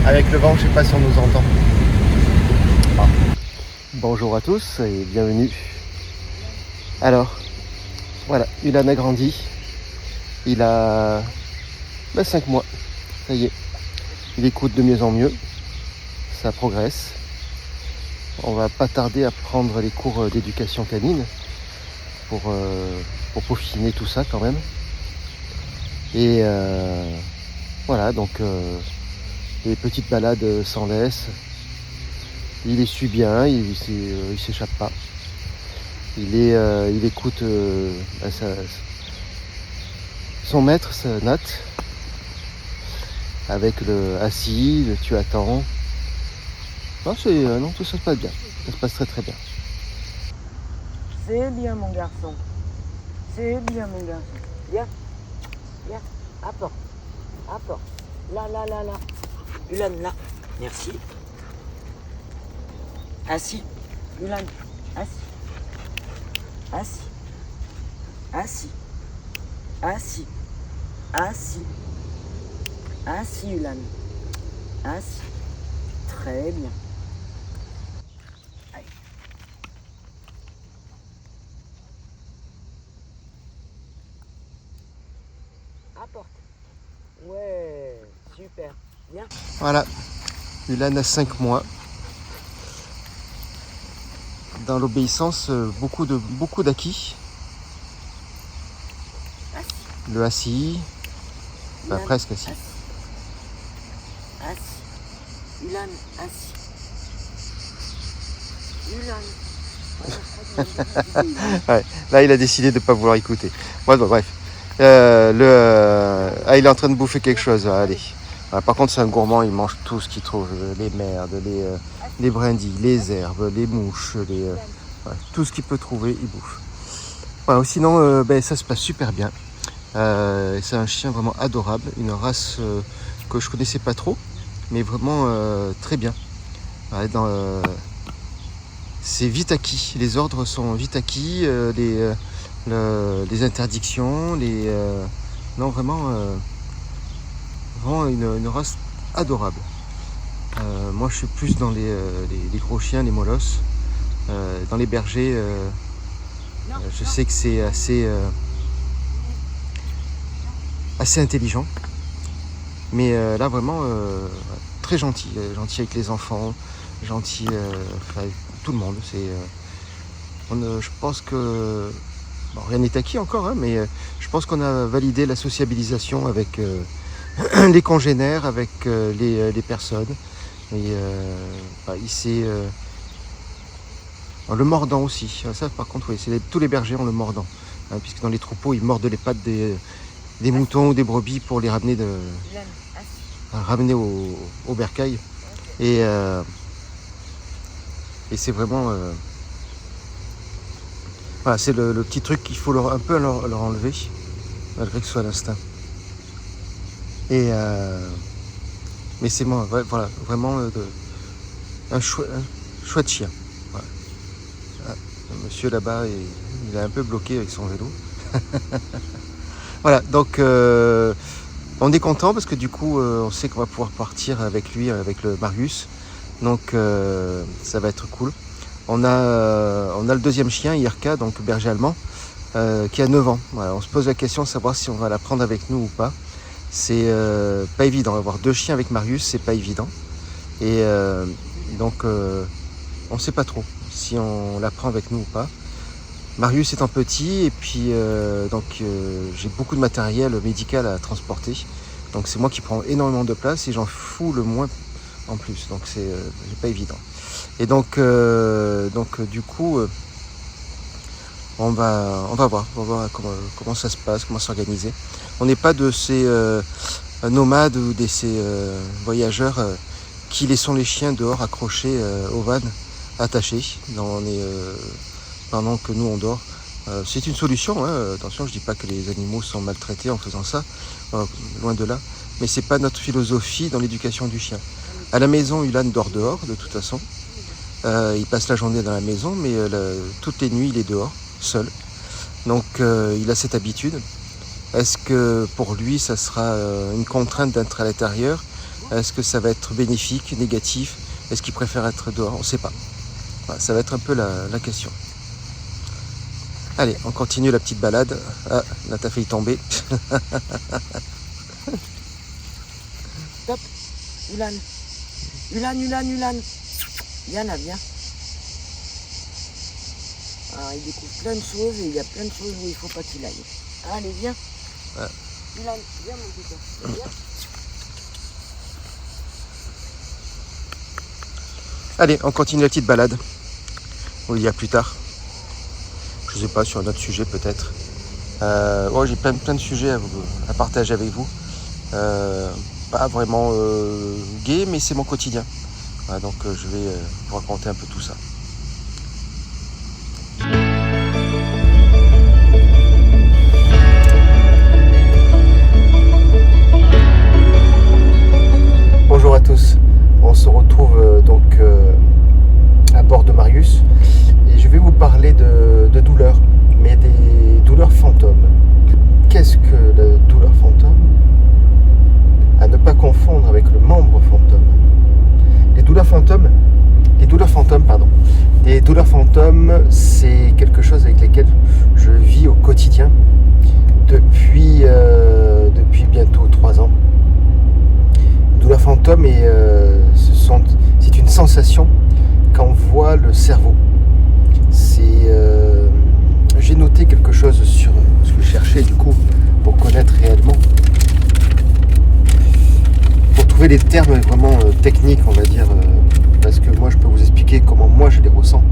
Avec le vent, je sais pas si on nous entend. Ah. Bonjour à tous et bienvenue. Alors, voilà, Ulan a grandi. Il a 5 mois. Ça y est. Il écoute de mieux en mieux. Ça progresse. On va pas tarder à prendre les cours d'éducation canine pour peaufiner tout ça quand même. Et voilà, donc les petites balades sans laisse. Il les suit bien, il s'échappe pas. Il écoute son maître, Nat, avec le assis, le tu attends. Non, tout ça se passe bien. Ça se passe très très bien. C'est bien mon garçon. C'est bien mon garçon. Viens. Viens. Apporte. Apporte. Là. Ulan, là. Merci. Assis. Ulan. Assis. Assis, Ulan. Assis. Très bien. Allez. Apporte. Ouais, super. Bien. Voilà, Ulan a 5 mois. Dans l'obéissance, beaucoup d'acquis. Assis. Le assis, Ulan, presque assis. Assis. Ulan, assis. Ulan. Ouais, là, il a décidé de ne pas vouloir écouter. Ouais, bon, bref. Il est en train de bouffer quelque chose. Allez. Par contre, c'est un gourmand. Il mange tout ce qu'il trouve. Les merdes, les brindilles, les herbes, les mouches, tout ce qu'il peut trouver, il bouffe. Voilà, sinon, ça se passe super bien. C'est un chien vraiment adorable. Une race que je connaissais pas trop, mais vraiment très bien. Ouais, c'est vite acquis. Les ordres sont vite acquis. Les interdictions, non, vraiment une race adorable. Moi, je suis plus dans les gros chiens, les molosses. Dans les bergers, je sais que c'est assez intelligent. Mais là, vraiment, très gentil. Gentil avec les enfants, gentil avec tout le monde. Je pense que... Bon, rien n'est acquis encore, mais je pense qu'on a validé la sociabilisation avec les congénères, avec les personnes. Et il s'est... en le mordant aussi. Ça, par contre, oui, tous les bergers ont le mordant. Puisque dans les troupeaux, ils mordent les pattes des moutons ou des brebis pour les ramener, au bercail. Et c'est vraiment... voilà, c'est le petit truc qu'il faut un peu leur enlever, malgré que ce soit l'instinct. Mais c'est moi, voilà, vraiment un chouette chien. Voilà. Le monsieur là-bas, il est un peu bloqué avec son vélo. Voilà, donc on est content parce que du coup, on sait qu'on va pouvoir partir avec lui, avec le Marius. Donc ça va être cool. On a le deuxième chien, Irka, donc berger allemand, qui a 9 ans. Voilà, on se pose la question de savoir si on va la prendre avec nous ou pas. C'est pas évident. Avoir 2 chiens avec Marius, c'est pas évident. Et donc, on sait pas trop si on la prend avec nous ou pas. Marius étant petit, et puis j'ai beaucoup de matériel médical à transporter. Donc c'est moi qui prends énormément de place et j'en fous le moins en plus. Donc c'est pas évident. Et donc du coup, on va voir comment ça se passe, comment s'organiser. On n'est pas de ces nomades ou de ces voyageurs qui laissent les chiens dehors accrochés au van, attachés. Pendant que nous on dort. C'est une solution, attention, je dis pas que les animaux sont maltraités en faisant ça, loin de là, mais c'est pas notre philosophie dans l'éducation du chien. À la maison, Ulan dort dehors de toute façon. Il passe la journée dans la maison, mais toutes les nuits il est dehors, seul. Donc il a cette habitude. Est-ce que pour lui ça sera une contrainte d'être à l'intérieur? Est-ce que ça va être bénéfique, négatif? Est-ce qu'il préfère être dehors? On ne sait pas. Voilà, ça va être un peu la question. Allez, on continue la petite balade. Ah, là t'as failli tomber. Stop. Ulan. Ulan. Viens là, viens. Ah, il découvre plein de choses et il y a plein de choses où il faut pas qu'il aille. Allez, viens. Ouais. Ulan, viens mon petit. Viens. Allez, on continue la petite balade. On y va plus tard. Je sais pas, sur un autre sujet peut-être. J'ai plein de sujets à partager avec vous. Pas vraiment gai, mais c'est mon quotidien. Voilà, donc je vais vous raconter un peu tout ça. Bonjour à tous, on se retrouve à bord de Marius et je vais vous parler de douleurs, mais des douleurs fantômes. Qu'est-ce que la douleur fantôme? À ne pas confondre avec le membre fantôme. Les douleurs fantômes, c'est quelque chose avec lesquels je vis au quotidien depuis bientôt 3 ans. Douleur fantôme, c'est une sensation qu'envoie le cerveau. J'ai noté quelque chose sur ce que je cherchais du coup pour connaître réellement. Pour trouver des termes vraiment techniques, on va dire, parce que moi je peux vous expliquer comment moi je les ressens,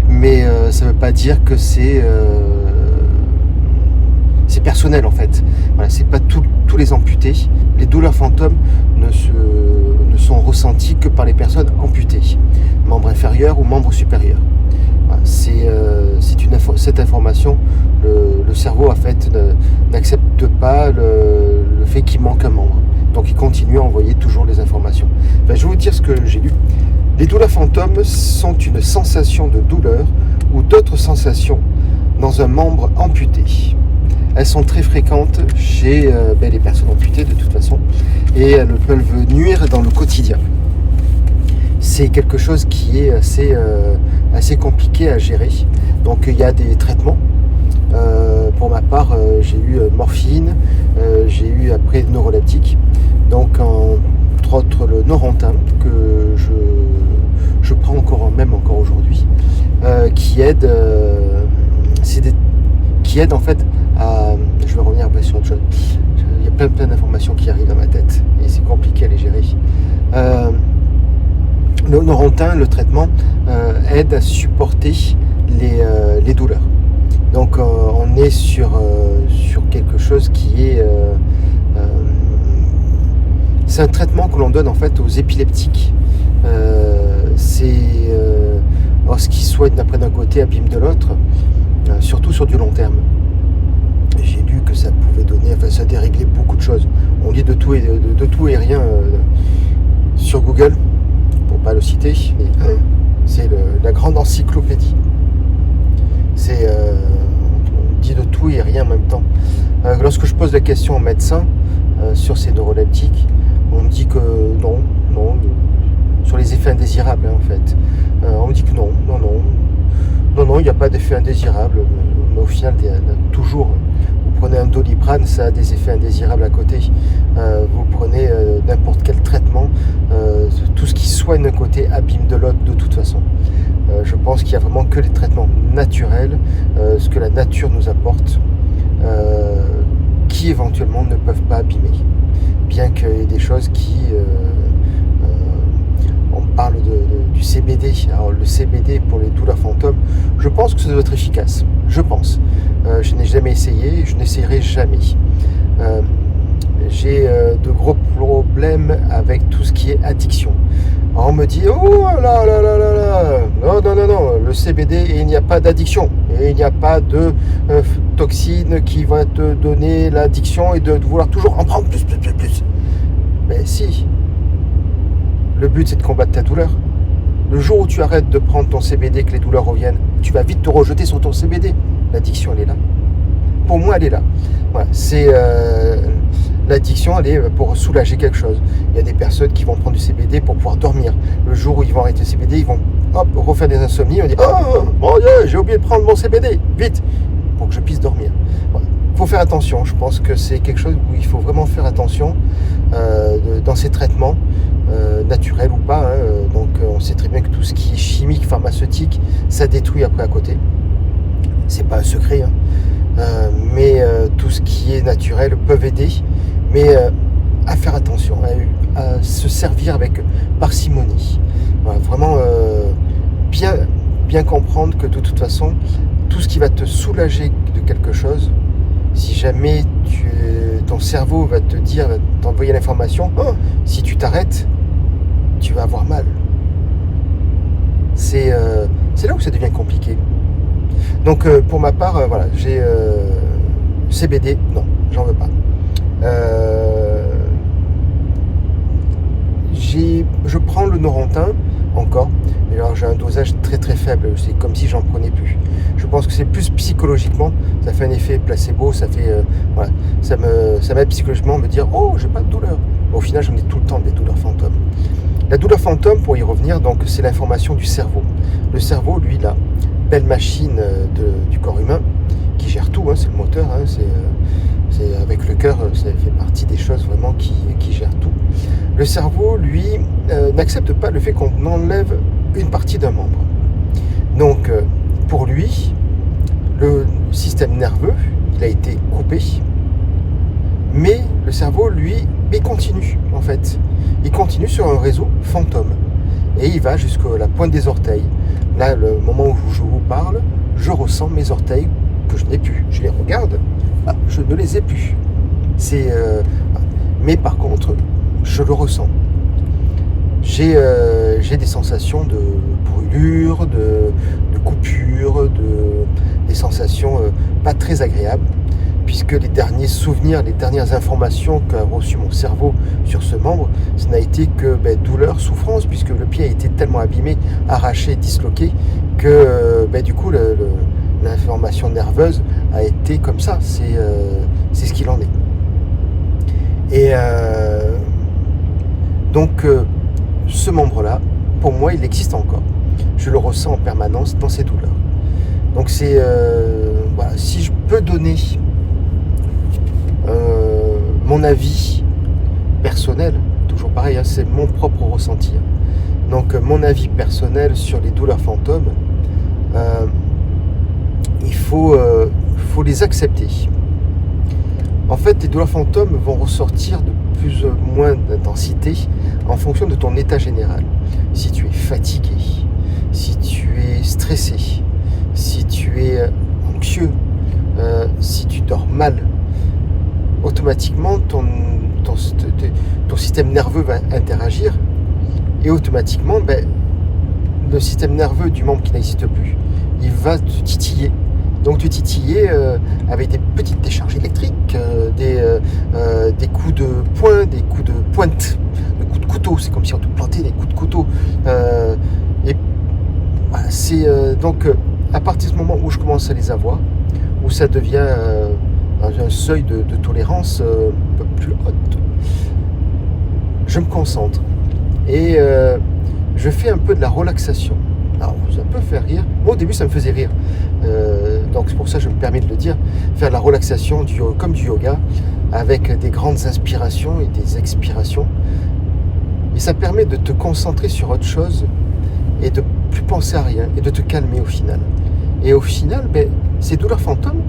mais ça ne veut pas dire que c'est personnel en fait. Voilà, c'est pas tous les amputés. Les douleurs fantômes ne sont ressenties que par les personnes amputées, membres inférieurs ou membres supérieurs. Voilà, cette information, le cerveau en fait n'accepte pas le fait qu'il manque un membre. Donc il continue à envoyer toujours les informations. Je vais vous dire ce que j'ai lu. Les douleurs fantômes sont une sensation de douleur ou d'autres sensations dans un membre amputé. Elles sont très fréquentes chez les personnes amputées de toute façon et elles peuvent nuire dans le quotidien. C'est quelque chose qui est assez compliqué à gérer. Donc il y a des traitements. Pour ma part, j'ai eu morphine, j'ai eu après neuroleptique. Donc entre autres le Norentin que je prends encore aujourd'hui, qui aide en fait à... Je vais revenir après sur autre chose. Il y a plein d'informations qui arrivent dans ma tête et c'est compliqué à les gérer. Le Norentin, le traitement, aide à supporter les douleurs. Donc on est sur quelque chose qui est... c'est un traitement que l'on donne en fait aux épileptiques. Ce qui soigne d'après d'un côté, abîme de l'autre, surtout sur du long terme. J'ai lu que ça pouvait donner, ça déréglait beaucoup de choses. On lit de tout et rien sur Google, pour pas le citer. C'est la grande encyclopédie. On dit de tout et rien en même temps. Lorsque je pose la question aux médecins sur ces neuroleptiques, on me dit que non, sur les effets indésirables en fait. On me dit que non, il n'y a pas d'effet indésirable, mais au final, toujours, vous prenez un Doliprane, ça a des effets indésirables à côté. Vous prenez n'importe quel traitement, tout ce qui soigne d'un côté abîme de l'autre de toute façon. Je pense qu'il n'y a vraiment que les traitements naturels, ce que la nature nous apporte, qui éventuellement ne peuvent pas abîmer. Bien qu'il y ait des choses qui... on parle du CBD. Alors le CBD pour les douleurs fantômes, je pense que ça doit être efficace. Je pense. Je n'ai jamais essayé, je n'essayerai jamais. J'ai de gros problèmes avec tout ce qui est addiction. Alors on me dit, oh là, non, le CBD, il n'y a pas d'addiction. Et il n'y a pas de toxine qui va te donner l'addiction et de vouloir toujours en prendre plus. Mais si. Le but, c'est de combattre ta douleur. Le jour où tu arrêtes de prendre ton CBD, que les douleurs reviennent, tu vas vite te rejeter sur ton CBD. L'addiction, elle est là. Pour moi, elle est là. Voilà, l'addiction, elle est pour soulager quelque chose. Il y a des personnes qui vont prendre du CBD pour pouvoir dormir. Le jour où ils vont arrêter le CBD, ils vont hop, refaire des insomnies. On dit oh mon Dieu, j'ai oublié de prendre mon CBD, vite, pour que je puisse dormir. Voilà. Il faut faire attention. Je pense que c'est quelque chose où il faut vraiment faire attention dans ces traitements, naturels ou pas. Donc on sait très bien que tout ce qui est chimique, pharmaceutique, ça détruit après à côté. C'est pas un secret. Mais tout ce qui est naturel peuvent aider. Mais à faire attention, à se servir avec parcimonie. Voilà, vraiment bien comprendre que de toute façon, tout ce qui va te soulager de quelque chose, si jamais ton cerveau va te dire, va t'envoyer l'information, si tu t'arrêtes, tu vas avoir mal. C'est là où ça devient compliqué. Donc pour ma part, voilà, j'ai CBD, non, j'en veux pas. Je prends le Norentin encore, mais alors j'ai un dosage très très faible, c'est comme si j'en prenais plus. Je pense que c'est plus psychologiquement, ça fait un effet placebo, ça fait voilà, ça m'aide psychologiquement à me dire oh j'ai pas de douleur. Au final j'en ai tout le temps des douleurs fantômes. La douleur fantôme, pour y revenir, donc c'est l'information du cerveau. Le cerveau, lui, la belle machine du corps humain qui gère tout, c'est le moteur, c'est avec le cœur, ça fait partie des choses vraiment qui gèrent tout. Le cerveau, lui, n'accepte pas le fait qu'on enlève une partie d'un membre. Donc, pour lui, le système nerveux, il a été coupé, mais le cerveau, lui, il continue, en fait. Il continue sur un réseau fantôme. Et il va jusqu'à la pointe des orteils. Là, le moment où je vous parle, je ressens mes orteils que je n'ai plus. Je les regarde, je ne les ai plus. Mais par contre, je le ressens. J'ai des sensations de brûlure, de coupure, des sensations pas très agréables, puisque les derniers souvenirs, les dernières informations qu'a reçu mon cerveau sur ce membre, ce n'a été que douleur, souffrance, puisque le pied a été tellement abîmé, arraché, disloqué, que du coup l'information nerveuse a été comme ça, c'est ce qu'il en est. Et donc ce membre-là, pour moi, il existe encore. Je le ressens en permanence dans ces douleurs. Donc c'est, voilà, si je peux donner mon avis personnel, toujours pareil, c'est mon propre ressenti. Donc mon avis personnel sur les douleurs fantômes, il faut les accepter. En fait, les douleurs fantômes vont ressortir de plus ou moins d'intensité en fonction de ton état général. Si tu es fatigué, si tu es stressé, si tu es anxieux, si tu dors mal, automatiquement ton système nerveux va interagir et automatiquement le système nerveux du membre qui n'existe plus, il va te titiller. Donc tu titiller avec des petites décharges électriques, des coups de poing, des coups de pointe, des coups de couteau. C'est comme si on te plantait des coups de couteau. Et voilà, c'est donc à partir du moment où je commence à les avoir, où ça devient un seuil de tolérance un peu plus haute, je me concentre et je fais un peu de la relaxation. Alors ça peut faire rire. Moi au début ça me faisait rire, donc c'est pour ça que je me permets de le dire. Faire de la relaxation comme du yoga, avec des grandes inspirations et des expirations, et ça permet de te concentrer sur autre chose et de plus penser à rien et de te calmer au final. Et au final, ces douleurs fantômes,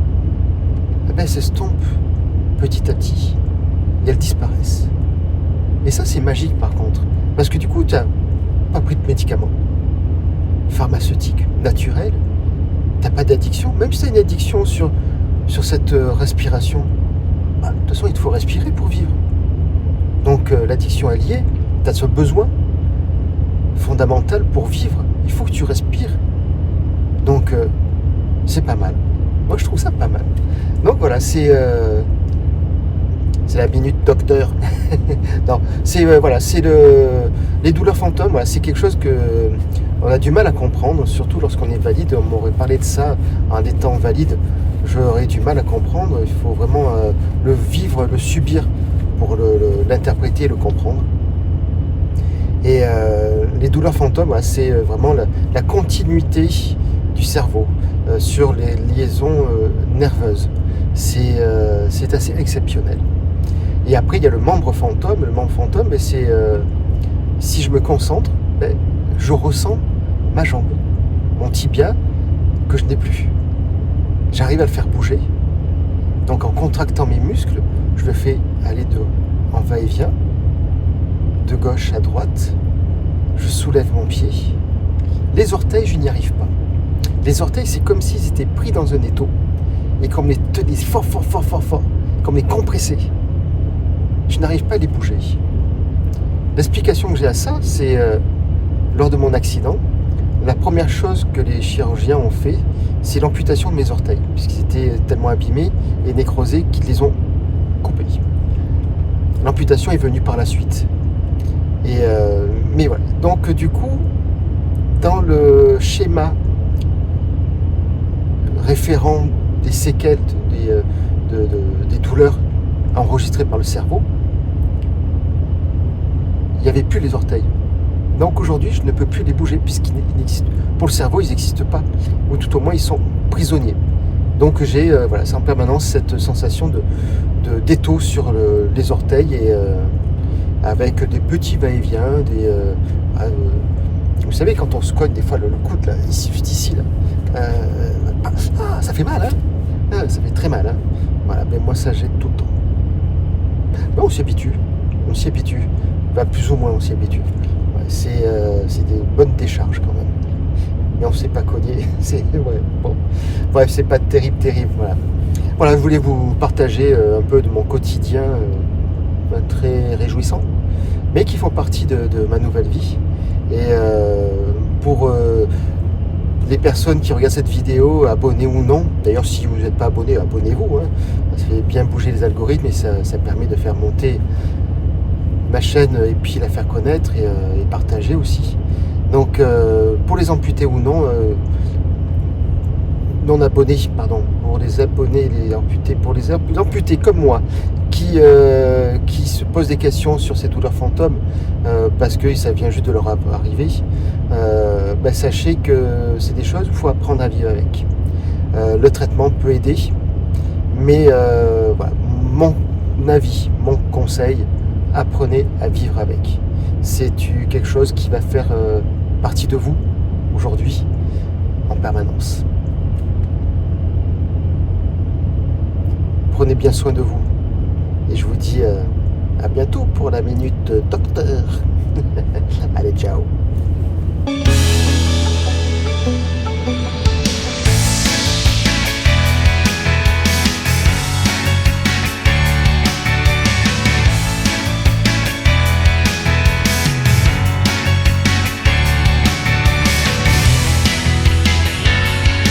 s'estompent petit à petit et elles disparaissent. Et ça c'est magique par contre, parce que du coup tu n'as pas pris de médicaments pharmaceutiques, naturels, tu n'as pas d'addiction, même si tu as une addiction sur cette respiration, de toute façon il te faut respirer pour vivre. Donc l'addiction est liée, tu as ce besoin fondamental pour vivre, il faut que tu respires. Donc c'est pas mal. Moi je trouve ça pas mal. Donc voilà, c'est la minute docteur. Non, c'est voilà, c'est les douleurs fantômes. Voilà, c'est quelque chose que on a du mal à comprendre, surtout lorsqu'on est valide. On m'aurait parlé de ça en étant valide, j'aurais du mal à comprendre. Il faut vraiment le vivre, le subir pour l'interpréter et le comprendre. Et les douleurs fantômes, c'est vraiment la continuité du cerveau sur les liaisons nerveuses. C'est assez exceptionnel. Et après, il y a le membre fantôme. Le membre fantôme, c'est si je me concentre, je ressens ma jambe, mon tibia que je n'ai plus. J'arrive à le faire bouger. Donc en contractant mes muscles, je le fais aller en va-et-vient, de gauche à droite. Je soulève mon pied. Les orteils, je n'y arrive pas. Les orteils, c'est comme s'ils étaient pris dans un étau et qu'on me les tenait fort, qu'on me les compressait. Je n'arrive pas à les bouger. L'explication que j'ai à ça, c'est lors de mon accident, la première chose que les chirurgiens ont fait, c'est l'amputation de mes orteils, puisqu'ils étaient tellement abîmés et nécrosés qu'ils les ont coupés. L'amputation est venue par la suite. Mais voilà. Donc du coup, dans le schéma référent des séquelles, des douleurs enregistrées par le cerveau, il n'y avait plus les orteils. Donc aujourd'hui, je ne peux plus les bouger puisqu'ils n'existent. Pour le cerveau, ils n'existent pas. Ou tout au moins, ils sont prisonniers. Donc j'ai c'est en permanence cette sensation d'étau sur les orteils et avec des petits va-et-vient, vous savez, quand on se cogne des fois le coude, là, ici, juste ici, là, ça fait mal, hein, ça fait très mal, hein. Voilà, mais moi ça jette tout le temps. Mais on s'y habitue, plus ou moins on s'y habitue. Ouais, c'est des bonnes décharges quand même. Mais on ne s'est pas cogné, bon. Bref, c'est pas terrible, voilà, je voulais vous partager un peu de mon quotidien très réjouissant, mais qui font partie de ma nouvelle vie. Et pour les personnes qui regardent cette vidéo, abonnés ou non, d'ailleurs si vous n'êtes pas abonné, abonnez-vous, hein. Ça fait bien bouger les algorithmes et ça permet de faire monter ma chaîne et puis la faire connaître et partager aussi. Donc pour les amputés ou non, non abonnés, pardon, pour les abonnés, les amputés, pour les amputés comme moi, qui se posent des questions sur ces douleurs fantômes parce que ça vient juste de leur arriver, sachez que c'est des choses qu'il faut apprendre à vivre avec. Le traitement peut aider, mais voilà, mon avis, mon conseil, apprenez à vivre avec. C'est quelque chose qui va faire partie de vous aujourd'hui en permanence. Prenez bien soin de vous. Et je vous dis à bientôt pour la minute docteur. Allez, ciao.